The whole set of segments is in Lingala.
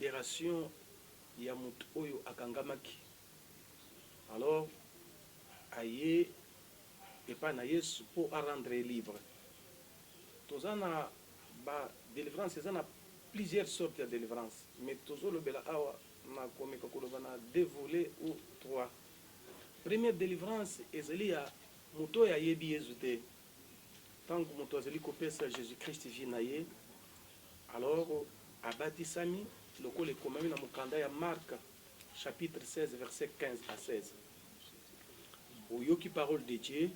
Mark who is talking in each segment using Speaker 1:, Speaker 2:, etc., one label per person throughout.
Speaker 1: libération ya moto oyo akangamaki. Alors aye epa na Yesu pour rendre libre. Tozana ba délivrance, ezana plusieurs sortes de délivrance, mais toujours le bela awa na komeka koloba na deux volets ou trois. Première délivrance ezali ya moto ya yebi Yesu te. Tant que moto azali kopesa Jésus-Christ vi na ye, alors abatisami lokole komami na mokanda ya Marc chapitre 16 verset 15 à 16. Oyoki parole de Dieu,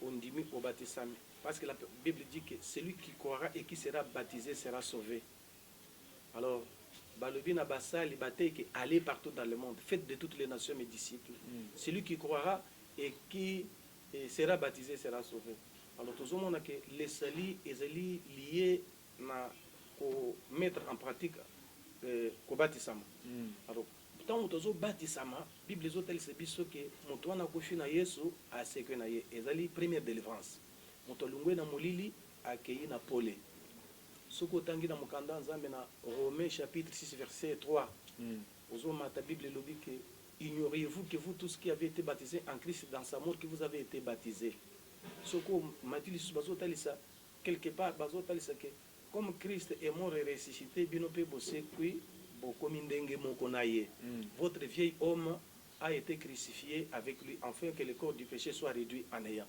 Speaker 1: ondimi obatisami. Parce que la Bible dit que celui qui croira et qui sera baptisé sera sauvé. Alors, balobi na basali batei que allez partout dans le monde, faites de toutes les nations mes disciples. Celui qui croira et qui sera baptisé sera sauvé. Alors, tout le monde que les salis ezali liés na ko mettre en pratique ko batisama. Alors, tant que batisama, Bible ezotel se biso que moto wana kofi na Yesu asekwe na ye ezali première délivrance. Moto lungwe na molili akei na pole. Soko tangi na mokanda nzambe na Romains chapitre 6 verset 3. Ozoma ta Bible lobi que ignorez-vous que vous tous qui avez été baptisés en Christ dans sa mort que vous avez été baptisés. Soko matili bazotalisa quelque part bazotalisa que comme Christ est mort et ressuscité bino pe bosse kui bokomi ndenge moko na ye. Votre vieil homme a été crucifié avec lui afin que le corps du péché soit réduit en néant.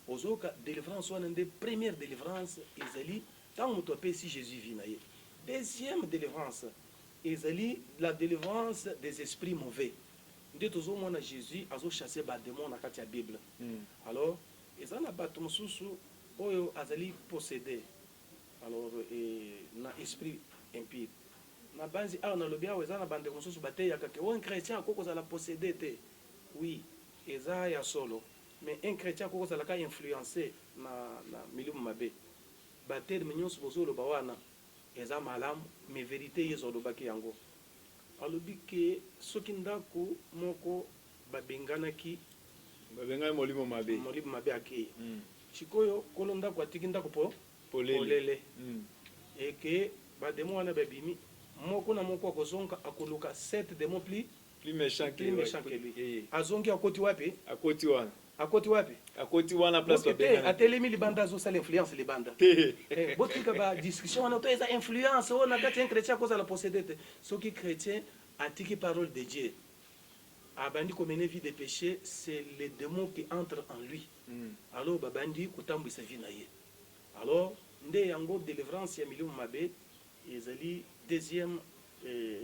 Speaker 1: Ozoka délivrance wana nde première délivrance ezali tant moto apesi Jésus vi na ye. Deuxième délivrance ezali la délivrance des esprits mauvais. Nde tozomona Jésus azo chasser ba démons na kati ya Bible. Alors ezana bato mosusu oyo azali possédé. Alors na esprit impie. Na banzi awa na lobi awa ezana bande mosusu bateyaka ke un chrétien akoko za la possédé te. Oui, eza ya solo. Mais un chrétien koko za la ka influencer na milieu mabe. Bater minyos bozolo bawana eza malamu mais vérité yezo lobaki yango. Alobi ke soki ndako moko babenganaki
Speaker 2: molimo
Speaker 1: mabe akei. Chikoyo kolo ndako atiki ndako po polele. Et que ba démon wana babimi moko na moko akozonga akoluka 7 démons plus méchants que lui. Azongi akoti wapi? Akoti wana place ba bengana. Atelemi libanda azo sala influence libanda. Botika ba discussion wana to eza influence ona kati un chrétien koza la posséder. Soki chrétien atiki parole de Dieu. Abandi komene vie de péché, c'est les démons qui entrent en lui. Alors babandi kutambisa vie na ye. Alors nde yango délivrance ya milieu mabe ezali deuxième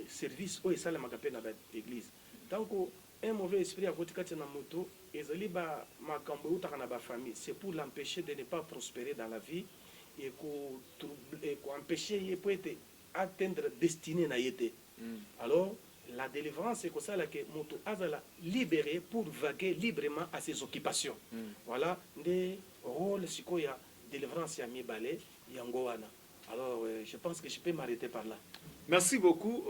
Speaker 1: service o esala makape na ba église. Tant que un mauvais esprit a côté kati na moto ezali ba makambo utaka na ba famille, c'est pour l'empêcher de ne pas prospérer dans la vie et ko empêcher ye peut être atteindre destinée na yete. Alors la délivrance c'est que ça là que moto azala libéré pour vaguer librement à ses occupations. Voilà des rôles sikoya délivrance ya mibale yango wana. Alors je pense que je peux m'arrêter par là.
Speaker 2: Merci beaucoup,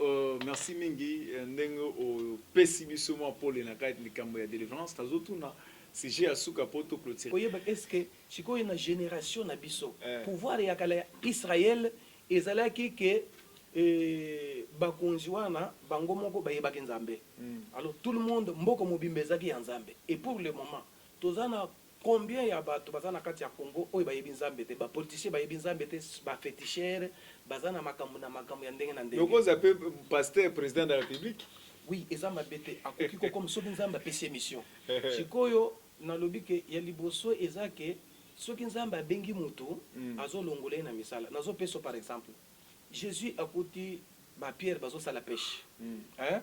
Speaker 2: merci mingi ndengo o pessimisme pour les nakait likambo ya délivrance tazotuna sujet asuka poto clôture.
Speaker 1: Oye est-ce que siko une génération na biso pouvoir ya kala Israël ezalaki que bakonzi wana bango moko bayebaki nzambe. Alors tout le monde mboko mobimbe ezaki ya nzambe et pour le moment tozana combien ya bato bazana kati ya Congo oyo bayebi nzambe te ba politicien bayebi nzambe te ba féticheur bazana makambo ya ndenge na ndenge.
Speaker 2: Donc vous appelez pasteur président de la République?
Speaker 1: Oui, ezamba bete akoki ko comme soki nzambe apesi mission. Sikoyo na lobi ke ya liboso ezake soki nzambe abengi mutu azolongola na misala. Nazo peso par exemple. Jésus akoti ba Pierre bazo sala pêche. Hein?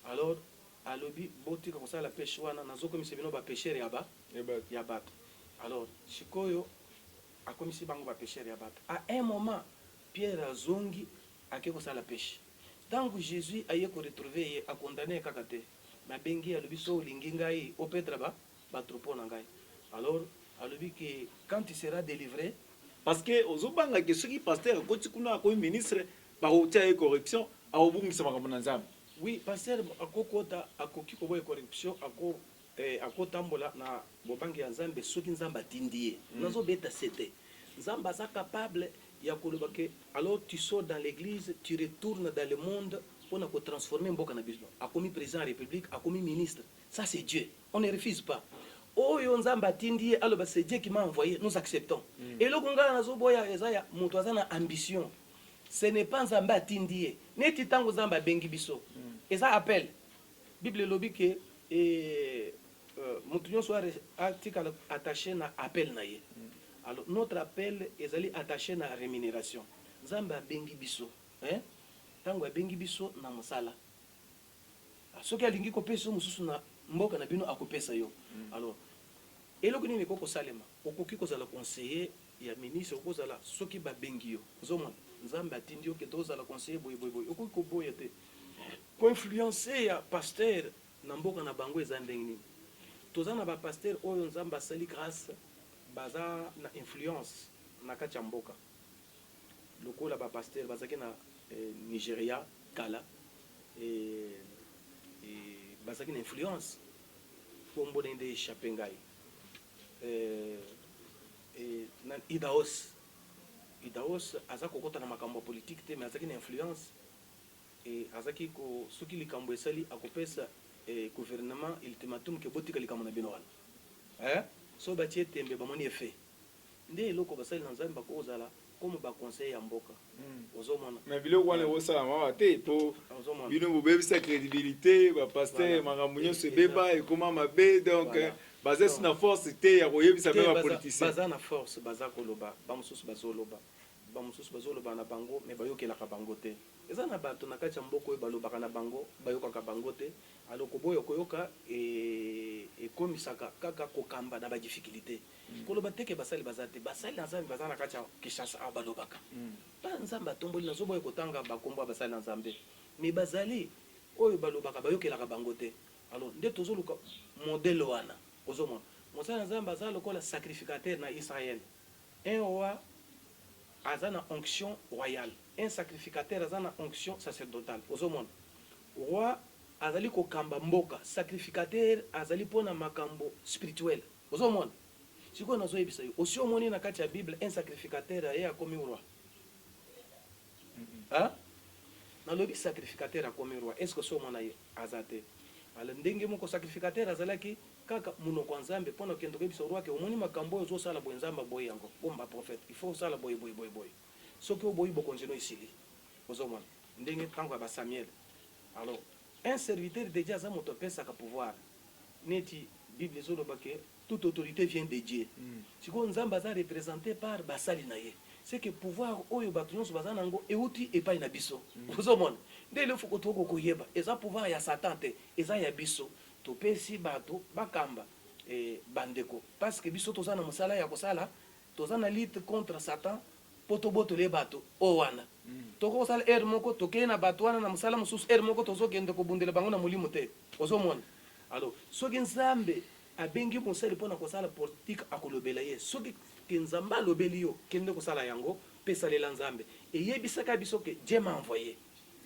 Speaker 1: Alors alobi botika ko sala pêche wana nazo komisa bino ba pêcheur ya bato. Alors sikoyo akomisi bango ba pêcheur ya bato. À un moment Pierre azongi akeko sala pêche. Tant que Jésus a eu retrouvé a condamné kakate, ma bengi a l'obiso lingingai au petra ba troupeau nangai. Alors a l'obi que quand il sera délivré,
Speaker 2: parce que aux obanga que ceux qui pasteur quand kuna ko ministre ba otia corruption a obungisa makambo na nzambe.
Speaker 1: Oui, pasteur akokota akoki ko boye corruption akotambola na bobangi ya nzambe soki nzamba tindie. Nazo beta c'était. Nzamba za capable ya koloba ke alors tu sors dans l'église, tu retournes dans le monde pour nous transformer mboka na biso. Akomi président de la République, akomi ministre. Ça c'est Dieu. On ne refuse pas. Oyo nzamba tindi aloba c'est Dieu qui m'a envoyé, nous acceptons. Et lo konga na zoboya ezaya moto azana ambition. Ce n'est pas nzamba tindi. Neti tango nzamba bengi biso. Eza appel. Bible lobi ke moto nyonso article attaché na appel na ye. Alors notre appel ezali attaché na rémunération. Nzamba bengi biso, hein? Tango bengi biso na mosala. Soki alingi kopesa mususu na mboka na bino akopesa yo. Alors eloko nini koko salema okoki kozala conseiller ya ministre okozala soki ba bengi yo zomona nzambe atindi yo ke tozala conseiller boy okoki koboya te ko influencer ya pasteur na mboka na bango eza ndenge nini tozana ba pasteur oyo nzambe asali grâce baza na influence na kati ya mboka lokola ba pasteur bazaki na Nigeria kala bazaki na influence kombo nde chapengai na Idaos aza kokota na makambo politique te mais azaki na influence azaki ko soki likambo esali akopesa gouvernement ultimatum ke botika likambo na bino wana so batie tembe bamoni effet nde eloko basali na nzambe bakozala comme ba conseil ya mboka ozomona
Speaker 2: mais biloko wana osala mawa te po bino bobebisa crédibilité ba pasteur makambo nyonso ebeba ekoma mabe donc basé sur la force te ya koyebisa même ba politicien
Speaker 1: baza na force baza koloba bamususu bazoloba na bango mais bayokelaka bango te eza na bato na kati ya mboka oyo balobaka na bango bayokaka bango te aloko boyo koyoka ekomisaka kaka kokamba na badifficulté koloba teke basali baza te basali na nzambe baza na kati ya Kinshasa awa balobaka ba nzambe atomboli nazoboya kotanga bakombo ya basali na nzambe mais bazali oyo balobaka bayokelaka bango te alors nde tozoluka modele wana ozomona mosala na nzambe aza lokola sacrificateur na Israël un roi aza na onction royale un sacrificateur aza na onction sacerdotale ozomona roi azali kokamba mboka sacrificateur azali pona makambo spirituel ozomona sikoyo nazoyebisa yo osi omoni na kati ya Bible un sacrificateur aye akomi roi nalobi sacrificateur akomi roi est-ce que so omona ye aza te ala ndenge moko sacrificateur azalaki kaka munoko ya nzambe mpona okende koyebisa roi ke omoni makambo oyo ozosala boye nzambe boye yango bomba prophète il faut osala boye soki oboyi bokonzi no esili ozomona ndenge ntango ya basamuel alors un serviteur de Dieu aza moto apesaka pouvoir neti Bible ezoloba ke toute autorité vient de Dieu sikoyo nzambe aza représenté par basali na ye c'est que pouvoir oyo bato nyonso baza nango euti epai na biso ozomona nde ele fuko toko koyeba eza pouvoir ya satan te eza ya biso topesi bato bakamba bandeko parce que biso toza na mosala ya kosala toza na lutte contre satan po tobotole bato o wana tokosala ere moko tokei na bato wana na mosala mosusu ere moko tozokende kobundela bango na molimo te ozomona alors soki nzambe abengi mosali mpona kosala politique akolobela ye soki ke nzambe alobeli yo kende kosala yango mpe salela nzambe eyebisaka biso ke Dieu m'a envoyé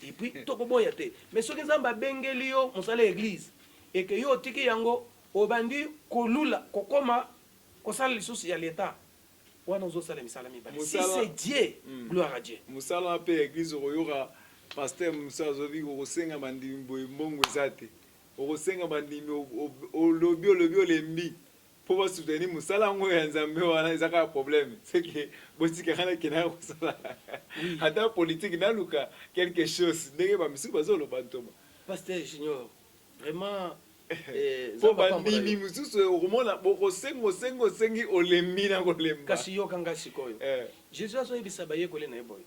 Speaker 1: et puis tokoboya te mais soki nzambe abengeli yo mosala église et que yo otiki yango obandi kolula kokoma kosala lisusu ya leta wana ozosala misala mibale si c'est Dieu gloire à Dieu
Speaker 2: mosala mpe église okoyoka pasteur mosusu azobi kokosenga bandimi boye mbongo eza te okosenga bandimi olobi olembi mpo basoutenir mosala yango ya nzambe wana eza kaka problème seke botikaka nakendaka kosala ata politique naluka quelque chose ndenge bamisuku bazoloba ntoma
Speaker 1: pasteur junior vraiment
Speaker 2: po bandimi mosusu okomona bokosenga osengi olembi na kolemba
Speaker 1: kasi yokanga sikoyo jésus azoyebisa bayekoli na ye boye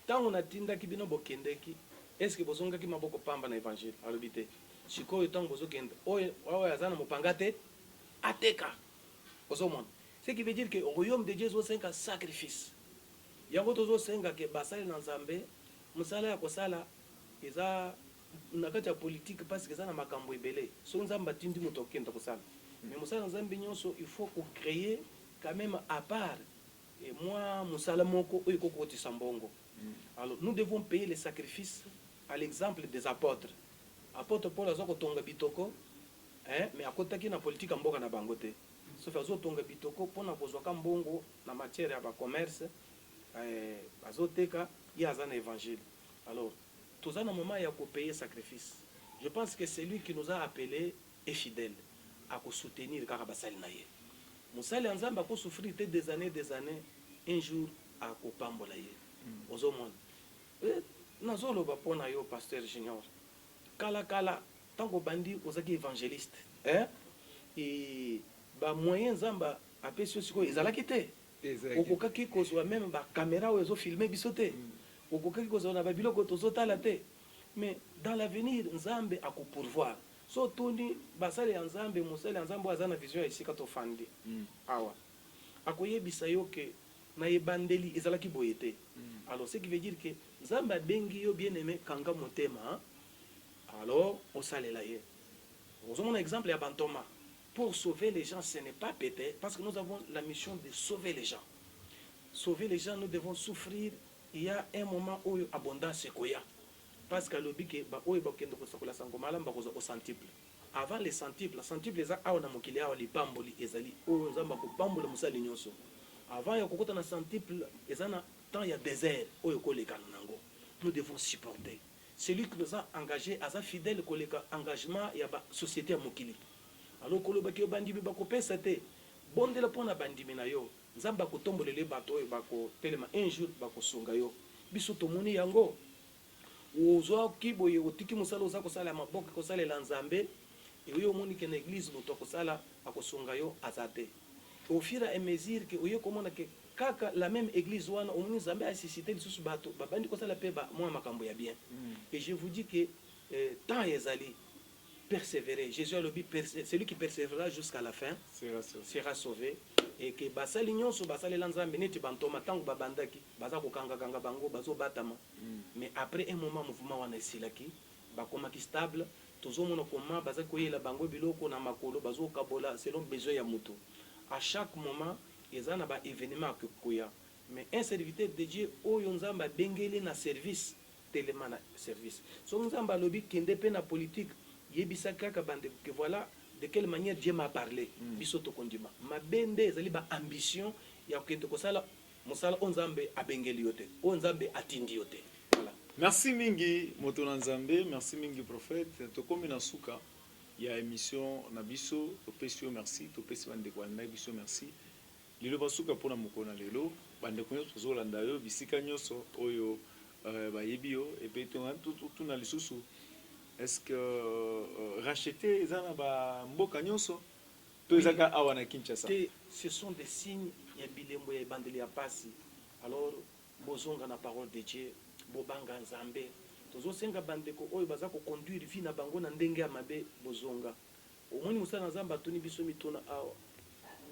Speaker 1: ntango natindaki bino bokendeki estce bozongaki maboko pamba na évangile alobi te sikoyo ntango bozokende oyo aza na mopanga te ateka ozomona ce qui veut dire que royaume de Dieu ezosenga sacrifice yango tozosenga ke basali na nzambe mosala ya kosala eza na kati ya politique parce que eza na makambo ebele soki nzambe atindi moto okenda kosala mais mosala na nzambe nyonso il faut kocréer quand même à part et moi mosala moko oyo kokotisa mbongo alors nous devons payer les sacrifices à l'exemple des apôtres apôtre Paul aza kotonga bitoko mais akotaki na politique ya mboka na bango te sauf azotonga bitoko mpona kozwaka mbongo na matière ya bacommerce azoteka ye aza na évangile. Alors toza na moment ya kopayer sacrifice. Je pense que c'est lui qui nous a appelé est fidèle à soutenir kaka basali na ye. Musali anzamba ko souffrir des années, un jour à kopambola ye. Ozomona. Nazoloba pona yo pasteur Junior. Kala tango bandi ozaki évangéliste. Et ba moyen zamba apesi siko ezalaki te. Okokaki kozwa même ba caméra o ezo filmer biso te. Okokaki kozwa na ba biloko tozotala te. Mais dans l'avenir nzambe akopourvoir. So toni basali ya nzambe mosali ya nzambe aza na vision ya esika tofandi. Awa akoyebisa yo ke na ebandeli ezalaki boye te. Alors ce qui veut dire que nzambe abengi yo bien aimé kanga motema. Alors osalela ye. Nous avons un exemple à Bantoma. Pour sauver les gens, ce n'est pas péter, parce que nous avons la mission de sauver les gens. Sauver les gens, nous devons souffrir. Il y a un moment où l'abondance est koya. Parce que le bique, avant les centiples, les a na mokili a li pamboli ezali o nzamba ko pambola musali nyonso. Avant ya kokota na centiples, ezana temps ya désert o yokoleka nango. Nous devons supporter. Celui qui nous a engagés à sa fidèle engagement il y a la société à mokili. Alors koloba ki bandimi bako pesa te bondela pona bandimi na yo nzamba ko tombolele bato e bako telema un jour bako sunga yo biso tomoni yango ozo kiboye otiki musala oza ko sala maboka ko sala la nzambe et yo moni ke na église moto ko sala akosunga yo azate au fur et à mesure que oyo komona ke kaka la même église wana omoni nzambe a suscité lisusu bato babandi ko sala pe ba moi makambo ya bien. Et je vous dis que tant ezali persévérer. Jésus a le dit, celui qui persévérera jusqu'à la fin sera sauvé. Et que basali nyonso basali lanzambe neti bantoma tango babandaki baza ko kanga bango bazo batama. Mais après un moment mouvement wana silaki bakomaki stable tozomona koma baza koyela bango biloko na makolo bazo kabola selon besoin ya muto. À chaque moment ezana ba événement koya. Mais un serviteur de Dieu oyo nzamba bengeli na service tellement na service. So nzamba lobi kende pe na politique yebisaka ka bande que voilà de quelle manière Dieu m'a parlé. Bisoto kondima. Ma bende ezali ba ambition ya kende ko sala musala onzambe abengeli yote. Onzambe atindi yote. Voilà.
Speaker 2: Merci mingi moto na nzambe, merci mingi prophète. Tokomi na suka ya émission na biso, topesi yo merci, topesi bande kwa na biso merci. Lilo basuka pona mokona lelo, bande ko nyonso zolanda yo bisika nyonso oyo bayebi yo et puis tout na lisusu. Est-ce que racheter ezana ba mboka nyonso to ezaka awa na Kinshasa?
Speaker 1: Ce sont des signes ya bilembo ya bandeli ya pasi. Alors bozonga na parole de Dieu, bobanga nzambe. Tozo senga bandeko oyo baza ko conduire vie na bango na ndenge ya mabe bozonga. Omoni musala nzamba toni biso mitona awa.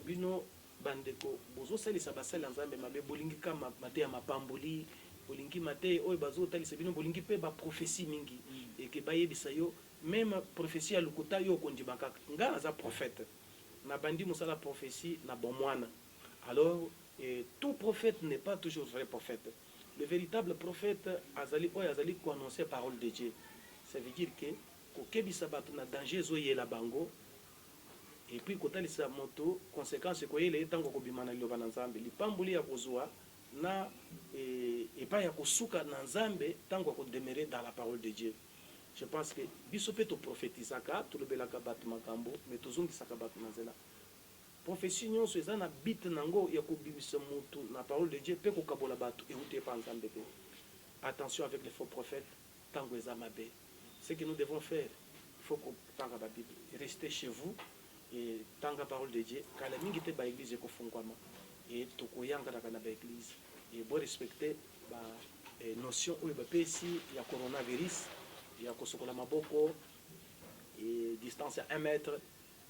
Speaker 1: Bino bandeko bozo salisa basala nzambe mabe bolingi kama mate ya mapamboli. Bolingi mate oyo bazo talisa bino bolingi pe ba prophétie mingi et que bayebisa yo même prophétie ya lukuta yo kondimaka nga naza prophète na bandi musala prophétie na bomwana. Alors tout prophète n'est pas toujours vrai prophète. Le véritable prophète azali oyo azali ko annoncer parole de Dieu. Ça veut dire que ko kebisa bato na danger zo yela bango et puis ko talisa moto conséquence ko yele tango ko bimana liloba na nzambe lipambuli ya kozwa na et pas ya kosuka na nzambe tango ko demeurer dans la parole de Dieu. Je pense que biso pe to prophétisaka to lobelaka bato makambo mais tozongisaka bato na nzela. Prophétie nyonso eza na bit nango ya ko bimisa mutu na parole de Dieu pe ko kabola bato et outé pa nzambe pe. Attention avec les faux prophètes tango eza mabe. Ce que nous devons faire, il faut qu'on tanga la Bible, rester chez vous et tanga parole de Dieu car la mingi te ba église ko fungwama et to ko yanga na ba église. Et bon respecter la notion où il y a coronavirus, il y a kosokola maboko et distance à 1 mètre,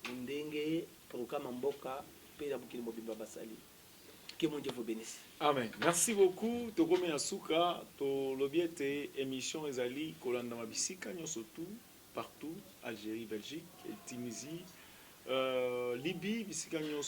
Speaker 1: ndenge programme mboka pe ya bukili mobimba basali. Que mon Dieu vous bénisse.
Speaker 2: Amen. Merci beaucoup. Tokomi na suka to lobiete émission ezali kolanda mabisika nyonso tout partout Algérie, Belgique, Tunisie, Libye bisika nyonso